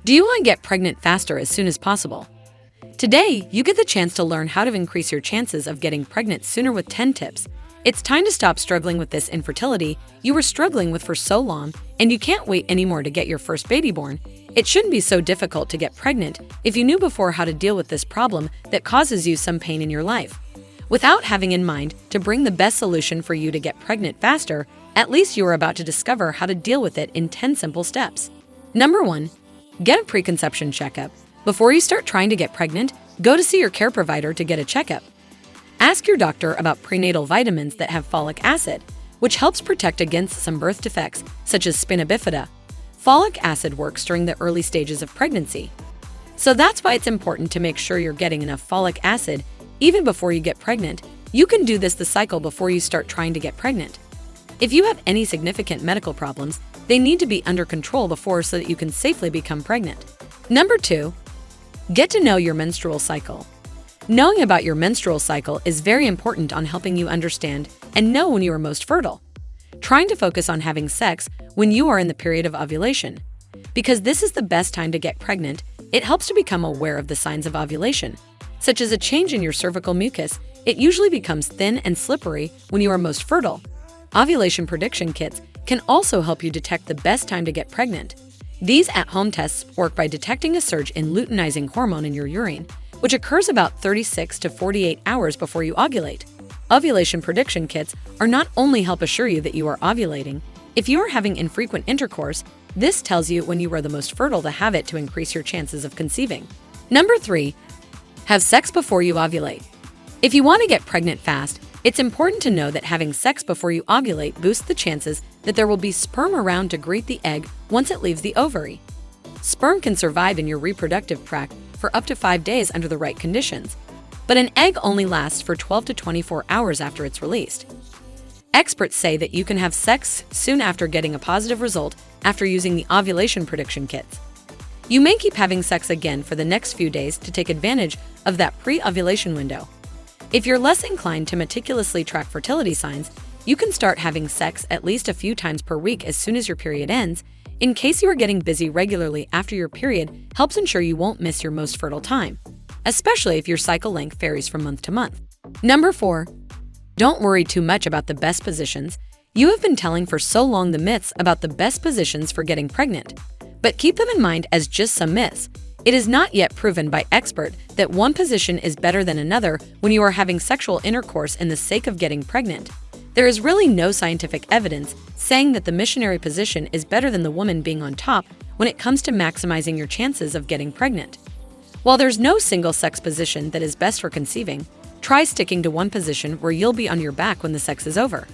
Do you want to get pregnant faster as soon as possible? Today, you get the chance to learn how to increase your chances of getting pregnant sooner with 10 tips. It's time to stop struggling with this infertility you were struggling with for so long, and you can't wait anymore to get your first baby born. It shouldn't be so difficult to get pregnant if you knew before how to deal with this problem that causes you some pain in your life. Without having in mind to bring the best solution for you to get pregnant faster, at least you are about to discover how to deal with it in 10 simple steps. Number 1. Get a preconception checkup. Before you start trying to get pregnant, go to see your care provider to get a checkup. Ask your doctor about prenatal vitamins that have folic acid, which helps protect against some birth defects, such as spina bifida. Folic acid works during the early stages of pregnancy. So that's why it's important to make sure you're getting enough folic acid even before you get pregnant. You can do this the cycle before you start trying to get pregnant. If you have any significant medical problems, they need to be under control before so that you can safely become pregnant. Number 2. Get to know your menstrual cycle. Knowing about your menstrual cycle is very important on helping you understand and know when you are most fertile. Trying to focus on having sex when you are in the period of ovulation. Because this is the best time to get pregnant, it helps to become aware of the signs of ovulation, such as a change in your cervical mucus. It usually becomes thin and slippery when you are most fertile. Ovulation prediction kits can also help you detect the best time to get pregnant. These at-home tests work by detecting a surge in luteinizing hormone in your urine, which occurs about 36 to 48 hours before you ovulate. Ovulation prediction kits are not only help assure you that you are ovulating. If you are having infrequent intercourse, this tells you when you are the most fertile to have it to increase your chances of conceiving. Number 3. Have sex before you ovulate. If you want to get pregnant fast, it's important to know that having sex before you ovulate boosts the chances that there will be sperm around to greet the egg once it leaves the ovary. Sperm can survive in your reproductive tract for up to 5 days under the right conditions, but an egg only lasts for 12 to 24 hours after it's released. Experts say that you can have sex soon after getting a positive result after using the ovulation prediction kits. You may keep having sex again for the next few days to take advantage of that pre-ovulation window. If you're less inclined to meticulously track fertility signs, you can start having sex at least a few times per week as soon as your period ends. In case you are getting busy regularly after your period, helps ensure you won't miss your most fertile time, especially if your cycle length varies from month to month. Number 4. Don't worry too much about the best positions. You have been telling for so long the myths about the best positions for getting pregnant, but keep them in mind as just some myths. It is not yet proven by expert that one position is better than another when you are having sexual intercourse in the sake of getting pregnant. There is really no scientific evidence saying that the missionary position is better than the woman being on top when it comes to maximizing your chances of getting pregnant. While there's no single sex position that is best for conceiving, try sticking to one position where you'll be on your back when the sex is over.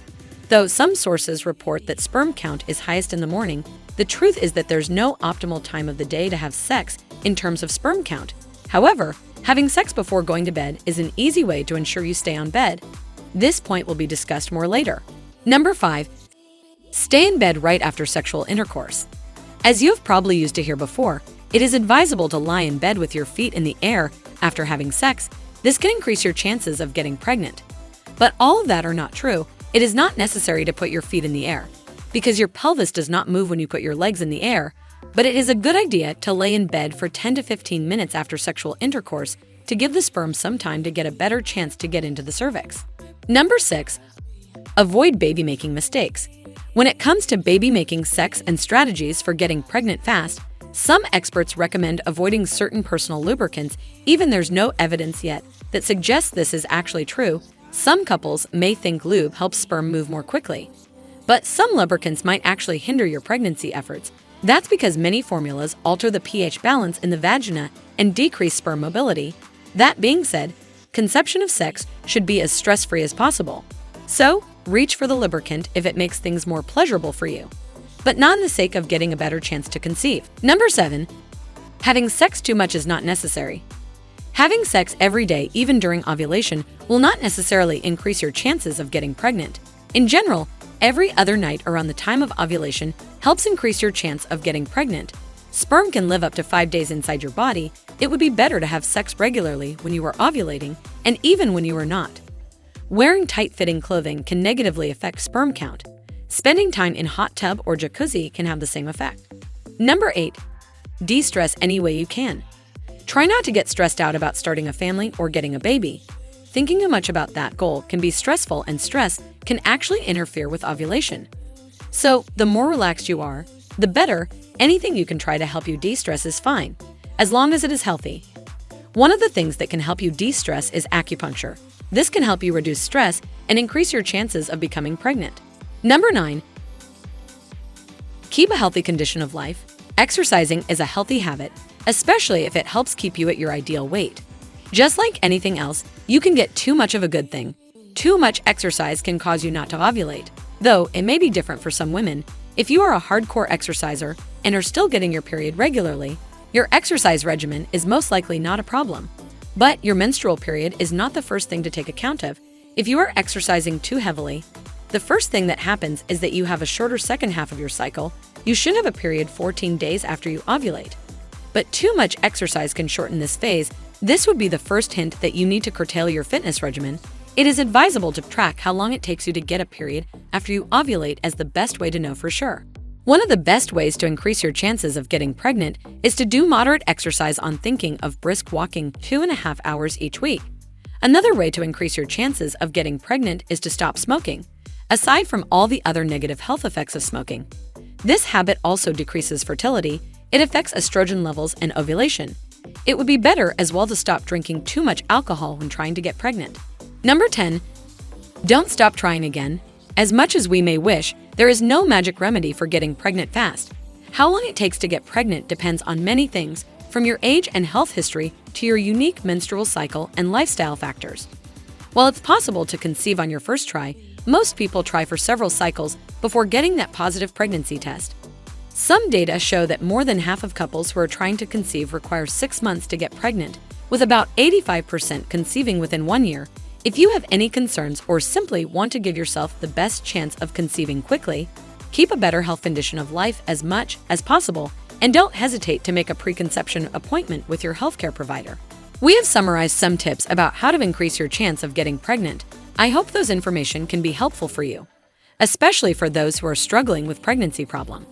Though some sources report that sperm count is highest in the morning, the truth is that there's no optimal time of the day to have sex in terms of sperm count. However, having sex before going to bed is an easy way to ensure you stay on bed. This point will be discussed more later. Number 5. Stay in bed right after sexual intercourse. As you have probably used to hear before, it is advisable to lie in bed with your feet in the air after having sex. This can increase your chances of getting pregnant. But all of that are not true. It is not necessary to put your feet in the air, because your pelvis does not move when you put your legs in the air, but it is a good idea to lay in bed for 10 to 15 minutes after sexual intercourse to give the sperm some time to get a better chance to get into the cervix. Number 6. Avoid baby-making mistakes. When it comes to baby-making sex and strategies for getting pregnant fast, some experts recommend avoiding certain personal lubricants, even there's no evidence yet that suggests this is actually true. Some couples may think lube helps sperm move more quickly, but some lubricants might actually hinder your pregnancy efforts. That's because many formulas alter the pH balance in the vagina and decrease sperm mobility. That being said, conception of sex should be as stress-free as possible. So, reach for the lubricant if it makes things more pleasurable for you, but not in the sake of getting a better chance to conceive. Number 7. Having sex too much is not necessary. Having sex every day, even during ovulation, will not necessarily increase your chances of getting pregnant. In general, every other night around the time of ovulation helps increase your chance of getting pregnant. Sperm can live up to 5 days inside your body. It would be better to have sex regularly when you are ovulating and even when you are not. Wearing tight-fitting clothing can negatively affect sperm count. Spending time in hot tub or jacuzzi can have the same effect. Number 8. De-stress any way you can. Try not to get stressed out about starting a family or getting a baby. Thinking too much about that goal can be stressful, and stress can actually interfere with ovulation. So, the more relaxed you are, the better. Anything you can try to help you de-stress is fine, as long as it is healthy. One of the things that can help you de-stress is acupuncture. This can help you reduce stress and increase your chances of becoming pregnant. Number 9. Keep a healthy condition of life. Exercising is a healthy habit, especially if it helps keep you at your ideal weight. Just like anything else, you can get too much of a good thing. Too much exercise can cause you not to ovulate, though it may be different for some women. If you are a hardcore exerciser and are still getting your period regularly, your exercise regimen is most likely not a problem. But your menstrual period is not the first thing to take account of. If you are exercising too heavily, the first thing that happens is that you have a shorter second half of your cycle. You should have a period 14 days after you ovulate. But too much exercise can shorten this phase. This would be the first hint that you need to curtail your fitness regimen. It is advisable to track how long it takes you to get a period after you ovulate, as the best way to know for sure. One of the best ways to increase your chances of getting pregnant is to do moderate exercise. On thinking of brisk walking 2.5 hours each week. Another way to increase your chances of getting pregnant is to stop smoking. Aside from all the other negative health effects of smoking, this habit also decreases fertility. It affects estrogen levels and ovulation. It would be better as well to stop drinking too much alcohol when trying to get pregnant. Number 10. Don't stop trying again. As much as we may wish, there is no magic remedy for getting pregnant fast. How long it takes to get pregnant depends on many things, from your age and health history to your unique menstrual cycle and lifestyle factors. While it's possible to conceive on your first try, most people try for several cycles before getting that positive pregnancy test. Some data show that more than half of couples who are trying to conceive require 6 months to get pregnant, with about 85% conceiving within 1 year. If you have any concerns or simply want to give yourself the best chance of conceiving quickly, keep a better health condition of life as much as possible, and don't hesitate to make a preconception appointment with your healthcare provider. We have summarized some tips about how to increase your chance of getting pregnant. I hope those information can be helpful for you, especially for those who are struggling with pregnancy problem.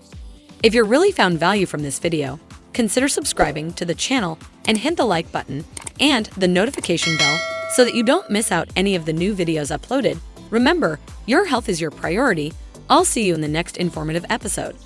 If you really found value from this video, consider subscribing to the channel and hit the like button and the notification bell so that you don't miss out any of the new videos uploaded. Remember, your health is your priority. I'll see you in the next informative episode.